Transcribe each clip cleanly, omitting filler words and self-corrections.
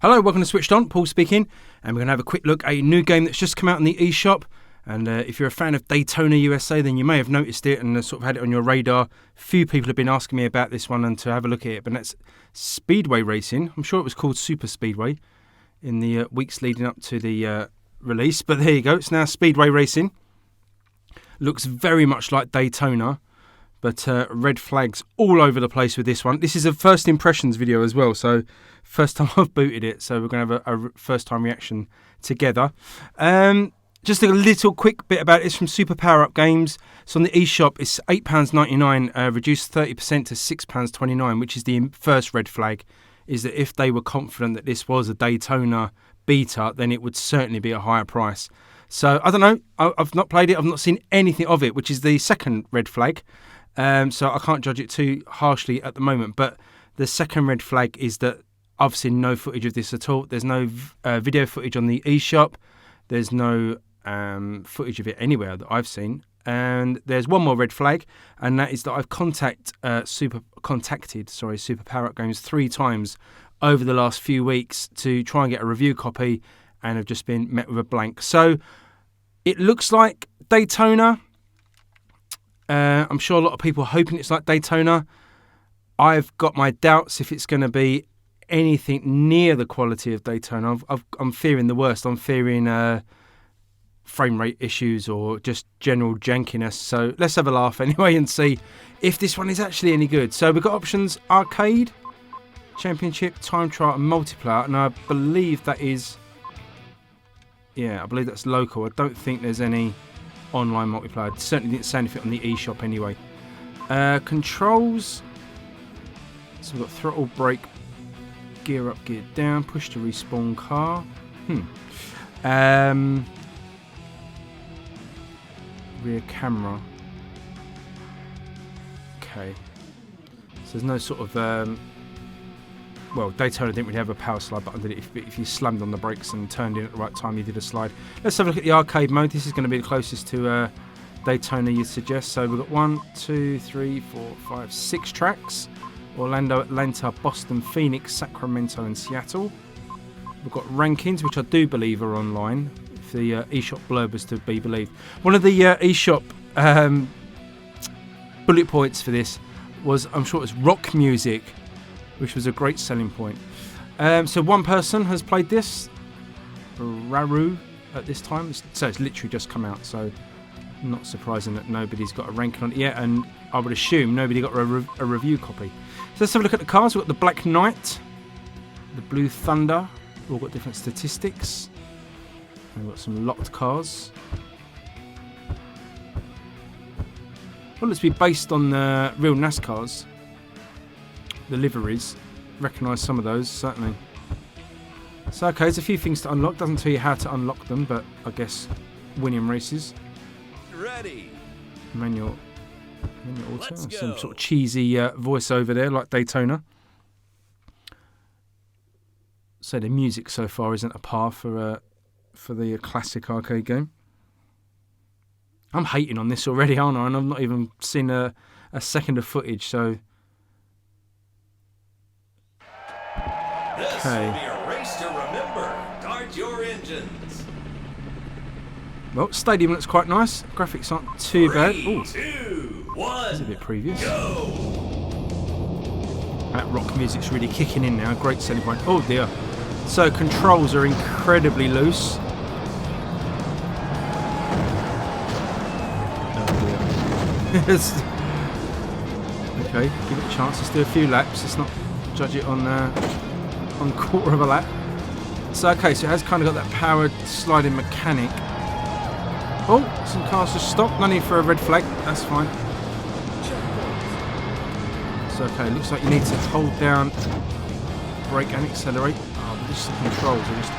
Hello, welcome to Switched On, Paul speaking, and we're going to have a quick look at a new game that's just come out in the eShop. And if you're a fan of Daytona USA, then you may have noticed it and sort of had it on your radar. Few people have been asking me about this one and to have a look at it, but that's Speedway Racing. I'm sure it was called Super Speedway in the weeks leading up to the release, but there you go, it's now Speedway Racing. Looks very much like Daytona, but red flags all over the place with this one. This is a first impressions video as well, so first time I've booted it, so we're going to have a first time reaction together. Just a little quick bit about it. It's from Super Power Up Games. So on the eShop, it's £8.99, reduced 30% to £6.29, which is the first red flag, is that if they were confident that this was a Daytona beta, then it would certainly be a higher price. So, I don't know. I've not played it. I've not seen anything of it, which is the second red flag. So I can't judge it too harshly at the moment. But the second red flag is that I've seen no footage of this at all. There's no video footage on the eShop. There's no footage of it anywhere that I've seen. And there's one more red flag, and that is that I've contacted Super Power Up Games 3 times over the last few weeks to try and get a review copy, and have just been met with a blank. So it looks like Daytona. I'm sure a lot of people are hoping it's like Daytona. I've got my doubts if it's going to be anything near the quality of Daytona. I'm fearing the worst. I'm fearing frame rate issues or just general jankiness. So let's have a laugh anyway and see if this one is actually any good. So we've got options: arcade, championship, time trial and multiplayer. And I believe that is... yeah, I believe that's local. I don't think there's any online multiplayer. It certainly didn't say anything on the eShop anyway. Controls. So we've got throttle, brake, gear up, gear down, push to respawn car. Rear camera. Okay. So there's no sort of... well, Daytona didn't really have a power slide button, did it? If you slammed on the brakes and turned in at the right time, you did a slide. Let's have a look at the arcade mode. This is going to be the closest to Daytona you'd suggest. So we've got 1, 2, 3, 4, 5, 6 tracks. Orlando, Atlanta, Boston, Phoenix, Sacramento and Seattle. We've got rankings, which I do believe are online, if the eShop blurb is to be believed. One of the eShop bullet points for this was, I'm sure it was rock music, which was a great selling point. So one person has played this, Raru, at this time. So it's literally just come out, so not surprising that nobody's got a ranking on it yet, and I would assume nobody got a review copy. So let's have a look at the cars. We've got the Black Knight, the Blue Thunder, all got different statistics. And we've got some locked cars. Well, it's be based on the real NASCARs. The liveries, recognise some of those, certainly. So okay, there's a few things to unlock. Doesn't tell you how to unlock them, but I guess winning races. Ready. Manual auto. Some sort of cheesy voiceover there, like Daytona. So the music so far isn't a par for the classic arcade game. I'm hating on this already, aren't I? And I've not even seen a second of footage, so... This will be a race to remember. Start your engines. Well, stadium looks quite nice. Graphics aren't too bad. Ooh, 2, 1. that's a bit previous. Go. That rock music's really kicking in now. Great selling point. Oh dear. So controls are incredibly loose. Oh dear. Okay, give it a chance. Let's do a few laps. Let's not judge it on quarter of a lap. So okay, so it has kind of got that powered sliding mechanic. Oh, some cars just stopped. No need for a red flag. That's fine. So okay, looks like you need to hold down, brake and accelerate. Oh, but just the controls are just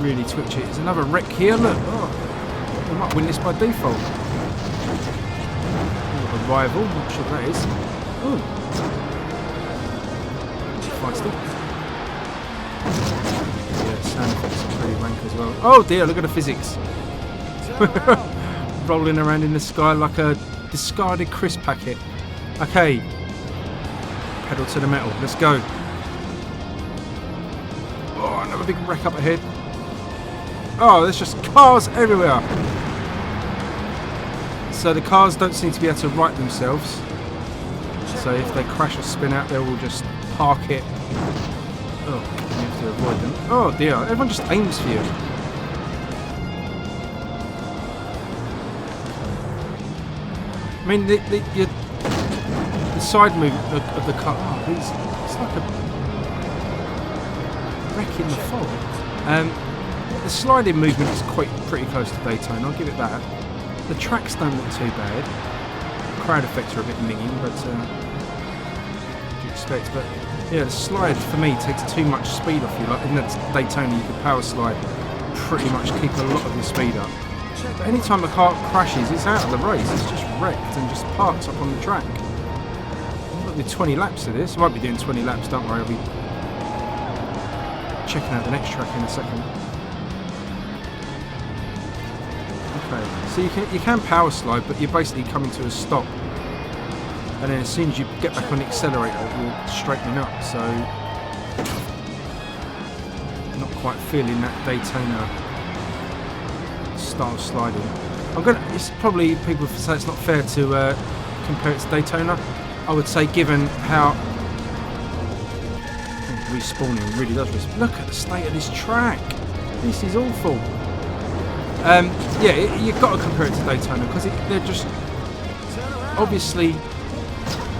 really twitchy. There's another wreck here. Look, oh, we might win this by default. Oh, a rival. Not sure what that is. Oh. Feisty. Yeah, sound effects are pretty rank as well. Oh dear, look at the physics. Rolling around in the sky like a discarded crisp packet. Okay. Pedal to the metal. Let's go. big wreck up ahead. Oh, there's just cars everywhere. So the cars don't seem to be able to right themselves. So if they crash or spin out, they will just park it. Oh, you have to avoid them. Oh dear, everyone just aims for you. I mean, the side movement of the car. Oh, it's like a wreck in the fog. The sliding movement is pretty close to Daytona. I'll give it that. The tracks don't look too bad. Crowd effects are a bit minging, but what you expect. But yeah, the slide for me takes too much speed off you. Like in that Daytona, you can power slide, pretty much keep a lot of your speed up. But anytime a car crashes, it's out of the race. It's just wrecked and just parks up on the track. I'll do 20 laps of this. I won't be doing 20 laps, don't worry. I'll be checking out the next track in a second. Okay, so you can power slide, but you're basically coming to a stop, and then as soon as you get back on the accelerator, you're straightening up. So not quite feeling that Daytona style sliding. It's probably people say it's not fair to compare it to Daytona. I would say, given how respawning really does respawn. Look at the state of this track. This is awful. Yeah, you've got to compare it to Daytona because they're just obviously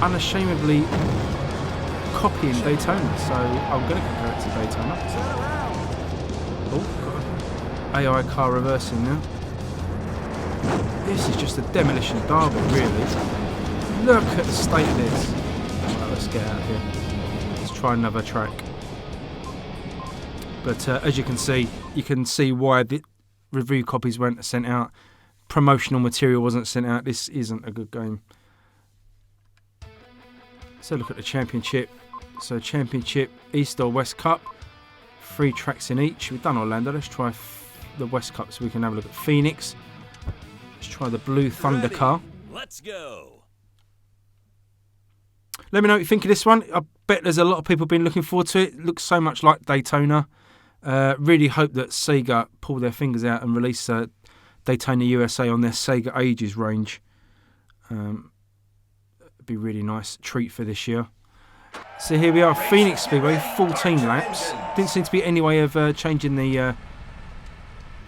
unashamedly copying Daytona. So I'm going to compare it to Daytona. Oh, got an AI car reversing now. This is just a demolition derby, really. Look at the state of this. Right, let's get out of here. Let's try another track. But as you can see why the review copies weren't sent out. Promotional material wasn't sent out. This isn't a good game. So look at the championship. So championship, East or West Cup. 3 tracks in each. We've done Orlando. Let's try the West Cup so we can have a look at Phoenix. Let's try the Blue Thunder car. Let's go. Let me know what you think of this one. I bet there's a lot of people been looking forward to it. It looks so much like Daytona. Really hope that Sega pull their fingers out and release Daytona USA on their Sega Ages range. It'd be a really nice treat for this year. So here we are, Phoenix Speedway, 14 laps. Didn't seem to be any way of changing the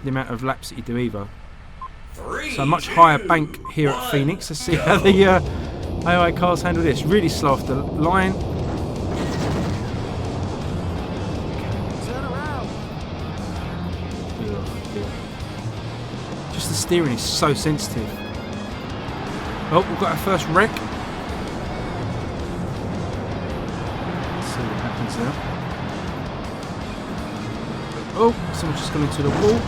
amount of laps that you do either. So a much higher bank here at Phoenix. Let's see how the AI cars handle this. Really slow off the line. Just the steering is so sensitive. Oh, we've got our first wreck. Let's see what happens now. Oh, someone's just gone into the wall.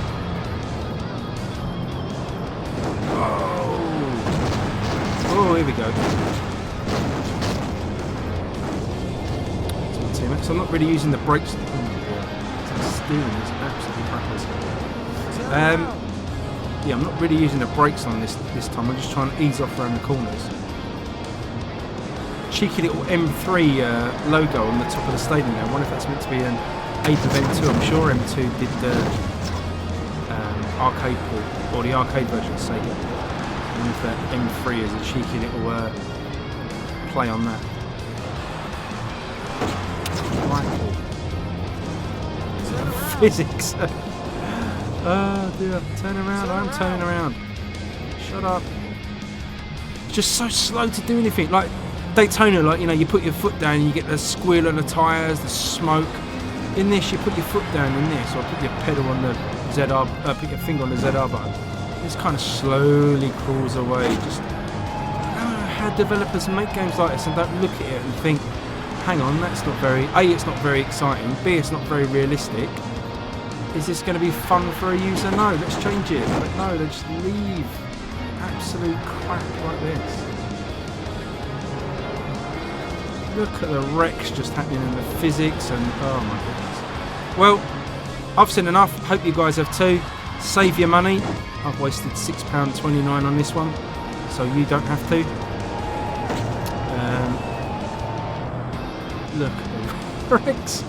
Oh, here we go. So I'm not really using the brakes. Oh my god, the steering is absolutely crackers. Yeah, I'm not really using the brakes on this time. I'm just trying to ease off around the corners. Cheeky little M3 logo on the top of the stadium there. I wonder if that's meant to be an ape of M2. I'm sure M2 did the arcade port, or the arcade version of Sega. I wonder if that M3 is a cheeky little play on that. Physics. Oh dear, turn around, I'm turning around. Shut up. It's just so slow to do anything. Like Daytona, like, you know, you put your foot down and you get the squeal on the tyres, the smoke. In this, you put your foot down in this, or put your pedal on the ZR, put your finger on the ZR button. This kind of slowly crawls away. Just, I don't know how developers make games like this and don't look at it and think, hang on, that's not very, A, it's not very exciting, B, it's not very realistic. Is this going to be fun for a user? No, let's change it. But no, they just leave absolute crap like this. Look at the wrecks just happening in the physics and oh my goodness. Well, I've seen enough. Hope you guys have too. Save your money. I've wasted £6.29 on this one, so you don't have to. Look at the wrecks.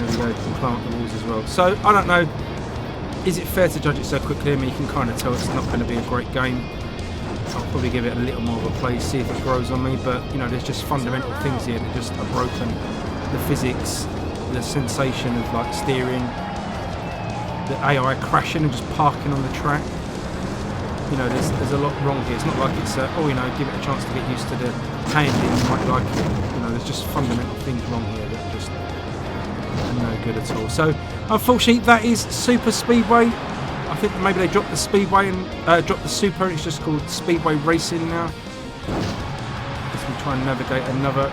There we go, you can climb up the walls as well. So, I don't know, is it fair to judge it so quickly? I mean, you can kind of tell it's not going to be a great game. I'll probably give it a little more of a play, see if it grows on me, but, you know, there's just fundamental things here that just are broken. The physics, the sensation of, like, steering, the AI crashing and just parking on the track. You know, there's a lot wrong here. It's not like it's, oh, you know, give it a chance to get used to the handling, you might like it. You know, there's just fundamental things wrong here that just are no good at all. So, unfortunately, that is Super Speedway. I think maybe they dropped the Speedway and dropped the Super, and it's just called Speedway Racing now. As we try and navigate another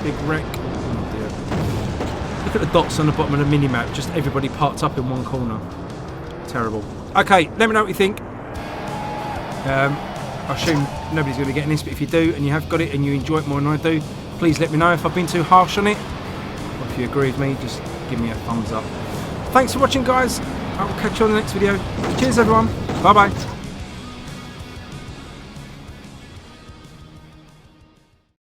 big wreck. Oh dear. Look at the dots on the bottom of the mini-map, just everybody parked up in one corner. Terrible. Okay, let me know what you think. I assume nobody's going to be getting this, but if you do and you have got it and you enjoy it more than I do, please let me know if I've been too harsh on it. Or if you agree with me, just give me a thumbs up. Thanks for watching, guys. I will catch you on the next video. Cheers, everyone. Bye-bye.